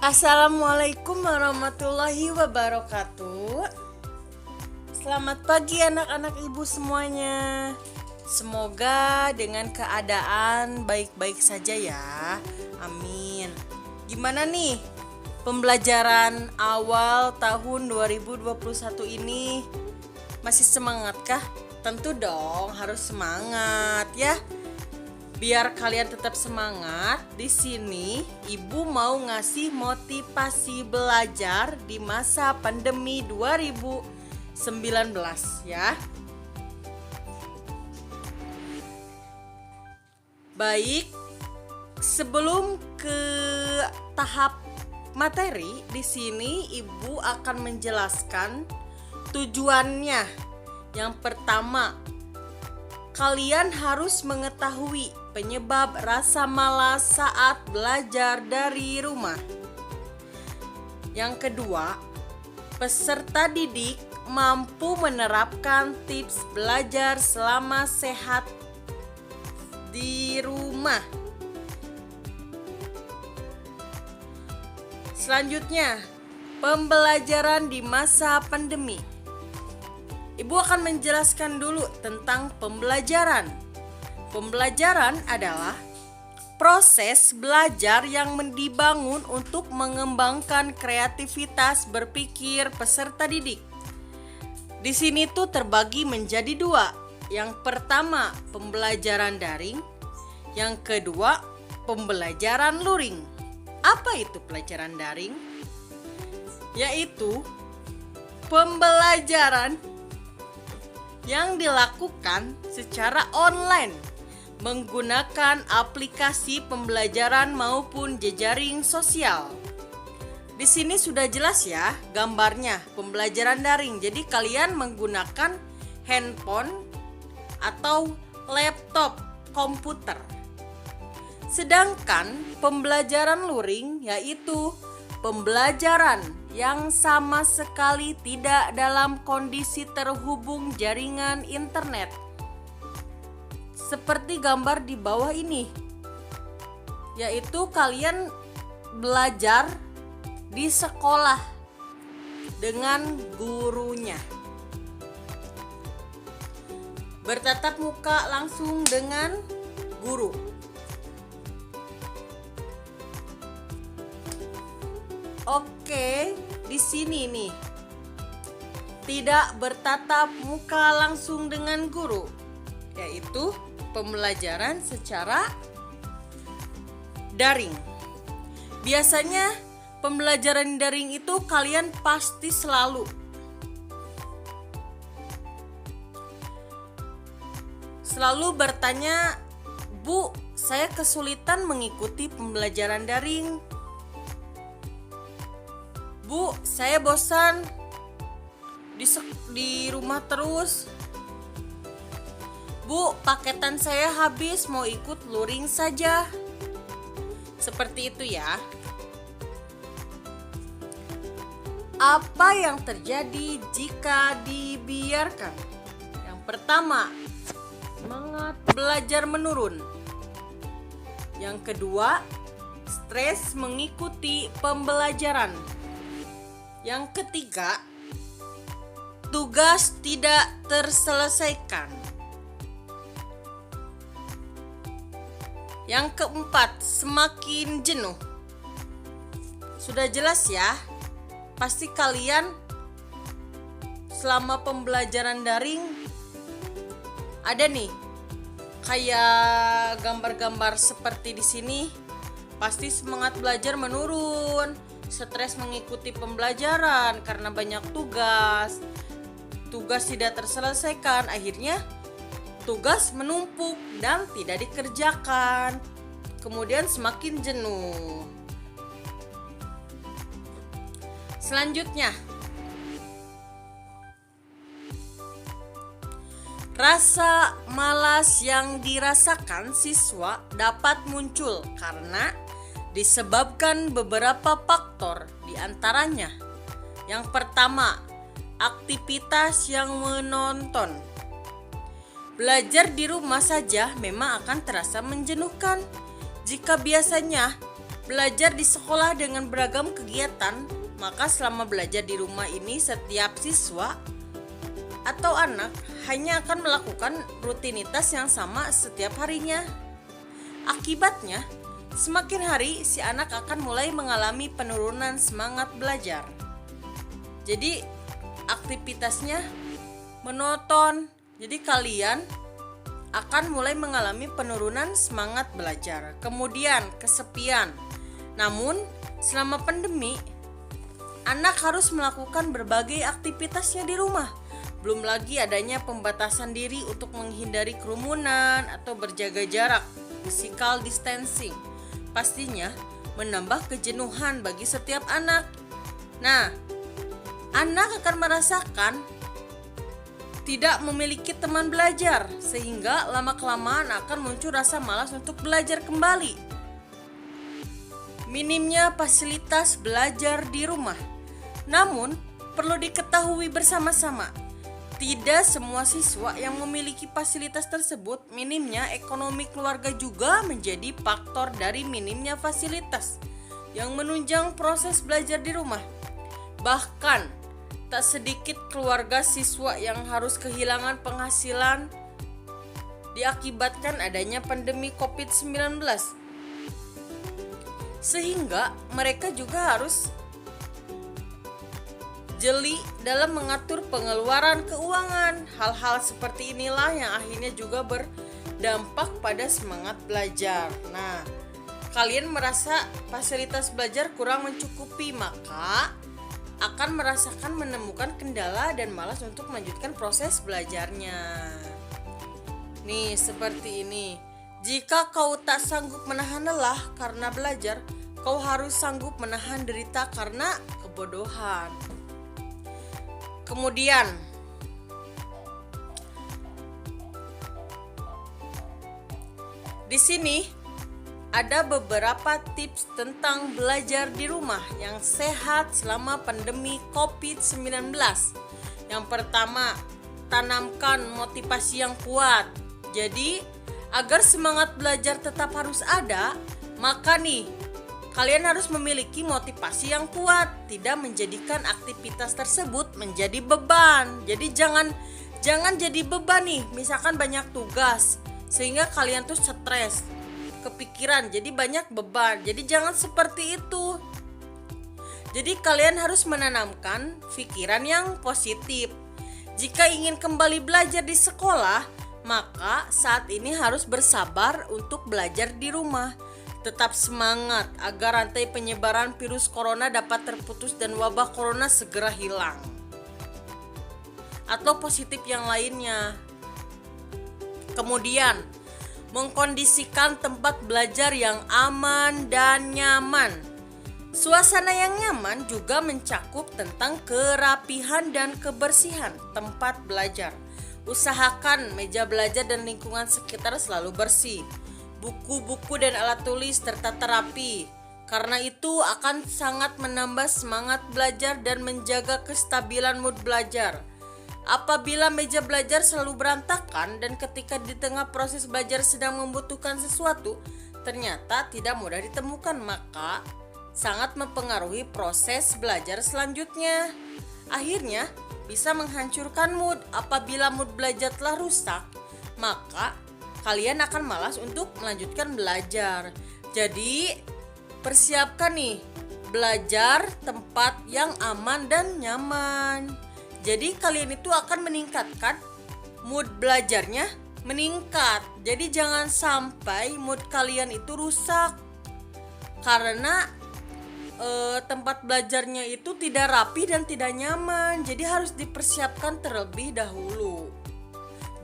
Assalamualaikum warahmatullahi wabarakatuh. Selamat pagi anak-anak ibu semuanya. Semoga dengan keadaan baik-baik saja ya. Amin. Gimana nih pembelajaran awal tahun 2021 ini? Masih semangatkah? Tentu dong, harus semangat ya. Biar kalian tetap semangat, di sini Ibu mau ngasih motivasi belajar di masa pandemi 2019 ya. Baik, sebelum ke tahap materi, di sini Ibu akan menjelaskan tujuannya. Yang pertama, kalian harus mengetahui penyebab rasa malas saat belajar dari rumah. Yang kedua, peserta didik mampu menerapkan tips belajar selama sehat di rumah. Selanjutnya, pembelajaran di masa pandemi. Ibu akan menjelaskan dulu tentang pembelajaran. Pembelajaran adalah proses belajar yang dibangun untuk mengembangkan kreativitas berpikir peserta didik. Di sini tuh terbagi menjadi dua. Yang pertama, pembelajaran daring. Yang kedua, pembelajaran luring. Apa itu pelajaran daring? Yaitu pembelajaran yang dilakukan secara online menggunakan aplikasi pembelajaran maupun jejaring sosial. Di sini sudah jelas ya gambarnya pembelajaran daring. Jadi kalian menggunakan handphone atau laptop komputer. Sedangkan pembelajaran luring yaitu pembelajaran yang sama sekali tidak dalam kondisi terhubung jaringan internet. Seperti gambar di bawah ini, yaitu kalian belajar di sekolah dengan gurunya, bertatap muka langsung dengan guru. Oke, di sini nih tidak bertatap muka langsung dengan guru, yaitu pembelajaran secara daring. Biasanya pembelajaran daring itu kalian pasti selalu bertanya, "Bu, saya kesulitan mengikuti pembelajaran daring. Bu, saya bosan di rumah terus. Bu, paketan saya habis, mau ikut luring saja." Seperti itu ya. Apa yang terjadi jika dibiarkan? Yang pertama, semangat belajar menurun. Yang kedua, stres mengikuti pembelajaran. Yang ketiga, tugas tidak terselesaikan. Yang keempat, semakin jenuh. Sudah jelas ya? Pasti kalian selama pembelajaran daring ada nih kayak gambar-gambar seperti di sini. Pasti semangat belajar menurun, stres mengikuti pembelajaran karena banyak tugas tidak terselesaikan, akhirnya tugas menumpuk dan tidak dikerjakan, kemudian semakin jenuh. Selanjutnya, rasa malas yang dirasakan siswa dapat muncul karena disebabkan beberapa faktor, diantaranya yang pertama, aktivitas yang menonton. Belajar di rumah saja memang akan terasa menjenuhkan. Jika biasanya belajar di sekolah dengan beragam kegiatan, maka selama belajar di rumah ini setiap siswa atau anak hanya akan melakukan rutinitas yang sama setiap harinya. Akibatnya, semakin hari si anak akan mulai mengalami penurunan semangat belajar. Jadi aktivitasnya monoton. Jadi kalian akan mulai mengalami penurunan semangat belajar. Kemudian kesepian. Namun selama pandemi, anak harus melakukan berbagai aktivitasnya di rumah. Belum lagi adanya pembatasan diri untuk menghindari kerumunan atau berjaga jarak, physical distancing. Pastinya menambah kejenuhan bagi setiap anak. Nah, anak akan merasakan tidak memiliki teman belajar, sehingga lama-kelamaan akan muncul rasa malas untuk belajar kembali. Minimnya fasilitas belajar di rumah. Namun, perlu diketahui bersama-sama, tidak semua siswa yang memiliki fasilitas tersebut. Minimnya ekonomi keluarga juga menjadi faktor dari minimnya fasilitas yang menunjang proses belajar di rumah. Bahkan, tak sedikit keluarga siswa yang harus kehilangan penghasilan diakibatkan adanya pandemi COVID-19. Sehingga mereka juga harus jeli dalam mengatur pengeluaran keuangan. Hal-hal seperti inilah yang akhirnya juga berdampak pada semangat belajar. Nah, kalian merasa fasilitas belajar kurang mencukupi, maka akan merasakan menemukan kendala dan malas untuk melanjutkan proses belajarnya. Nih, seperti ini. Jika kau tak sanggup menahan lelah karena belajar, kau harus sanggup menahan derita karena kebodohan. Kemudian, di sini ada beberapa tips tentang belajar di rumah yang sehat selama pandemi COVID-19. Yang pertama, tanamkan motivasi yang kuat. Jadi, agar semangat belajar tetap harus ada, maka nih, kalian harus memiliki motivasi yang kuat, tidak menjadikan aktivitas tersebut menjadi beban. Jadi jangan jadi beban nih, misalkan banyak tugas sehingga kalian tuh stres, kepikiran, jadi banyak beban. Jadi jangan seperti itu. Jadi kalian harus menanamkan pikiran yang positif. Jika ingin kembali belajar di sekolah, maka saat ini harus bersabar untuk belajar di rumah. Tetap semangat agar rantai penyebaran virus corona dapat terputus dan wabah corona segera hilang. Atau positif yang lainnya. Kemudian, mengkondisikan tempat belajar yang aman dan nyaman. Suasana yang nyaman juga mencakup tentang kerapihan dan kebersihan tempat belajar. Usahakan meja belajar dan lingkungan sekitar selalu bersih. Buku-buku dan alat tulis tertata rapi. Karena itu akan sangat menambah semangat belajar dan menjaga kestabilan mood belajar. Apabila meja belajar selalu berantakan dan ketika di tengah proses belajar sedang membutuhkan sesuatu, ternyata tidak mudah ditemukan, maka sangat mempengaruhi proses belajar selanjutnya. Akhirnya bisa menghancurkan mood. Apabila mood belajar telah rusak, maka kalian akan malas untuk melanjutkan belajar. Jadi persiapkan nih belajar tempat yang aman dan nyaman. Jadi kalian itu akan meningkatkan mood belajarnya meningkat. Jadi jangan sampai mood kalian itu rusak karena tempat belajarnya itu tidak rapi dan tidak nyaman. Jadi harus dipersiapkan terlebih dahulu.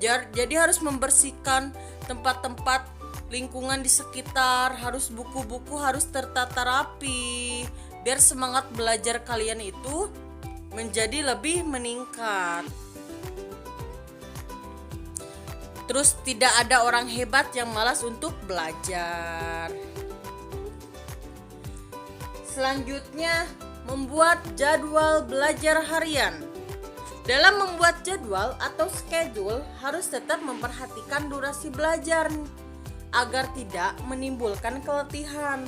Jadi harus membersihkan tempat-tempat lingkungan di sekitar, harus buku-buku harus tertata rapi biar semangat belajar kalian itu menjadi lebih meningkat. Terus tidak ada orang hebat yang malas untuk belajar. Selanjutnya, membuat jadwal belajar harian. Dalam membuat jadwal atau schedule harus tetap memperhatikan durasi belajar agar tidak menimbulkan keletihan.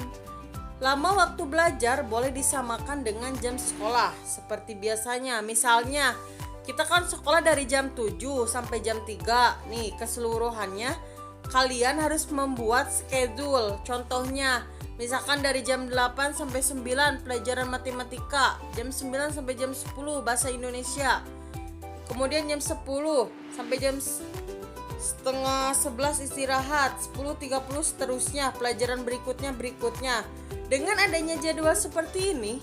Lama waktu belajar boleh disamakan dengan jam sekolah seperti biasanya. Misalnya, kita kan sekolah dari jam 7 sampai jam 3. Nih, keseluruhannya kalian harus membuat schedule. Contohnya, misalkan dari jam 8 sampai 9 pelajaran matematika, jam 9 sampai jam 10 bahasa Indonesia. Kemudian jam 10 sampai jam setengah 11 istirahat, 10.30 seterusnya pelajaran berikutnya. Dengan adanya jadwal seperti ini,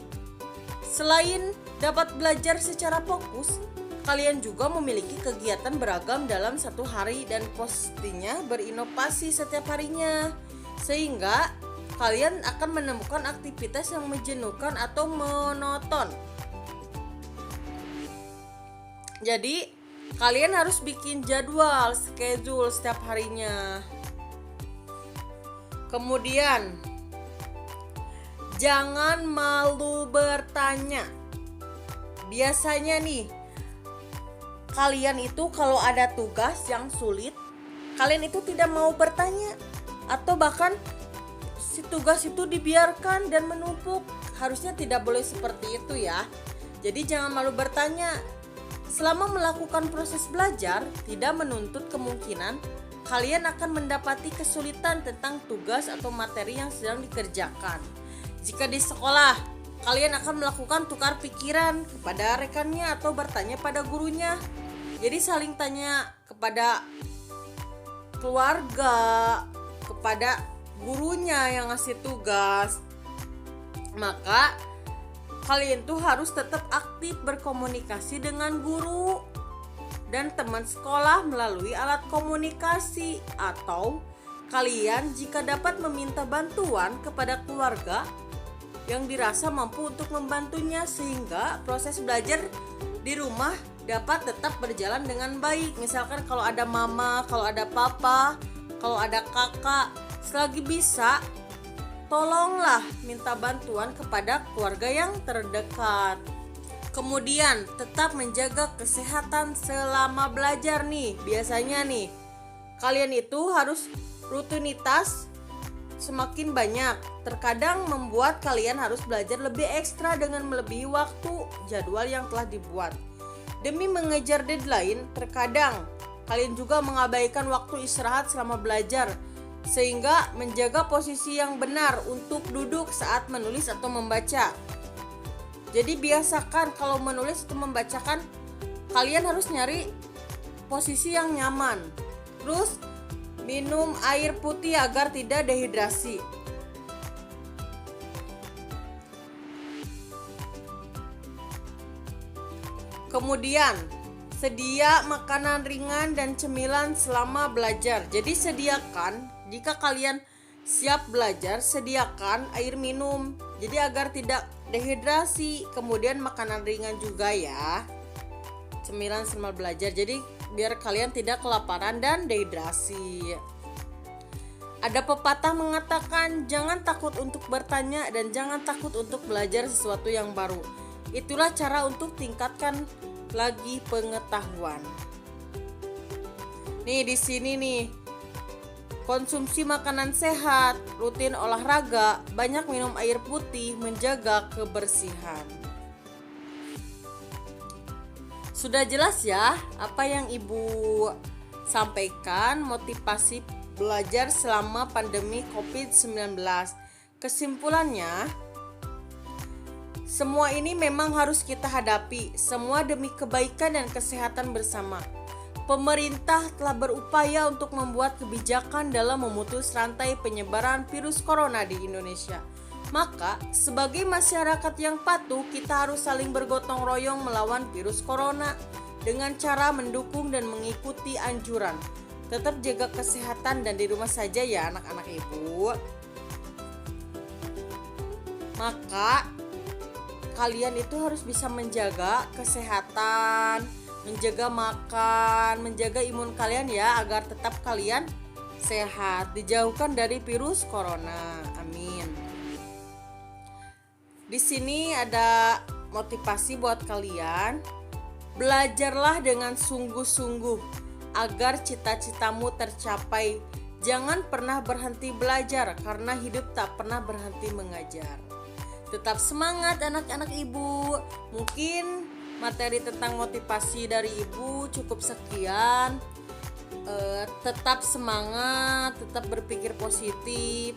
selain dapat belajar secara fokus, kalian juga memiliki kegiatan beragam dalam satu hari dan pastinya berinovasi setiap harinya, sehingga kalian akan menemukan aktivitas yang menjenuhkan atau monoton. Jadi kalian harus bikin jadwal, schedule setiap harinya. Kemudian, jangan malu bertanya. Biasanya nih, kalian itu kalau ada tugas yang sulit, kalian itu tidak mau bertanya, atau bahkan si tugas itu dibiarkan dan menumpuk. Harusnya tidak boleh seperti itu ya. Jadi jangan malu bertanya. Selama melakukan proses belajar, tidak menuntut kemungkinan kalian akan mendapati kesulitan tentang tugas atau materi yang sedang dikerjakan. Jika di sekolah, kalian akan melakukan tukar pikiran kepada rekannya atau bertanya pada gurunya. Jadi saling tanya kepada keluarga, kepada gurunya yang ngasih tugas. Maka kalian tuh harus tetap aktif berkomunikasi dengan guru dan teman sekolah melalui alat komunikasi, atau kalian jika dapat meminta bantuan kepada keluarga yang dirasa mampu untuk membantunya, sehingga proses belajar di rumah dapat tetap berjalan dengan baik. Misalkan kalau ada mama, kalau ada papa, kalau ada kakak, selagi bisa tolonglah minta bantuan kepada keluarga yang terdekat. Kemudian tetap menjaga kesehatan selama belajar nih. Biasanya nih, kalian itu harus rutinitas semakin banyak. Terkadang membuat kalian harus belajar lebih ekstra dengan melebihi waktu jadwal yang telah dibuat. Demi mengejar deadline, terkadang kalian juga mengabaikan waktu istirahat selama belajar, sehingga menjaga posisi yang benar untuk duduk saat menulis atau membaca. Jadi biasakan kalau menulis atau membacakan, kalian harus nyari posisi yang nyaman. Terus minum air putih agar tidak dehidrasi. Kemudian sedia makanan ringan dan cemilan selama belajar. Jadi sediakan, jika kalian siap belajar, sediakan air minum. Jadi agar tidak dehidrasi. Kemudian makanan ringan juga ya, cemilan selama belajar. Jadi biar kalian tidak kelaparan dan dehidrasi. Ada pepatah mengatakan, jangan takut untuk bertanya dan jangan takut untuk belajar sesuatu yang baru. Itulah cara untuk tingkatkan lagi pengetahuan. Nih di sini nih, konsumsi makanan sehat, rutin olahraga, banyak minum air putih, menjaga kebersihan. Sudah jelas ya apa yang Ibu sampaikan motivasi belajar selama pandemi COVID-19. Kesimpulannya, semua ini memang harus kita hadapi, semua demi kebaikan dan kesehatan bersama. Pemerintah telah berupaya untuk membuat kebijakan dalam memutus rantai penyebaran virus corona di Indonesia. Maka, sebagai masyarakat yang patuh, kita harus saling bergotong royong melawan virus corona dengan cara mendukung dan mengikuti anjuran. Tetap jaga kesehatan dan di rumah saja ya anak-anak Ibu. Maka kalian itu harus bisa menjaga kesehatan, menjaga makan, menjaga imun kalian ya, agar tetap kalian sehat, dijauhkan dari virus corona. Amin. Di sini ada motivasi buat kalian. Belajarlah dengan sungguh-sungguh agar cita-citamu tercapai Jangan pernah berhenti belajar karena hidup tak pernah berhenti mengajar. Tetap semangat anak-anak ibu. Mungkin materi tentang motivasi dari ibu cukup sekian. Tetap semangat, tetap berpikir positif.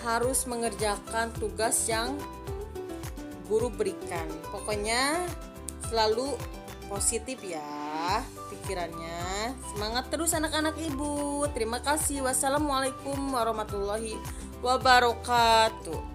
Harus mengerjakan tugas yang guru berikan. Pokoknya selalu positif ya pikirannya. Semangat terus anak-anak ibu. Terima kasih. Wassalamualaikum warahmatullahi wabarakatuh.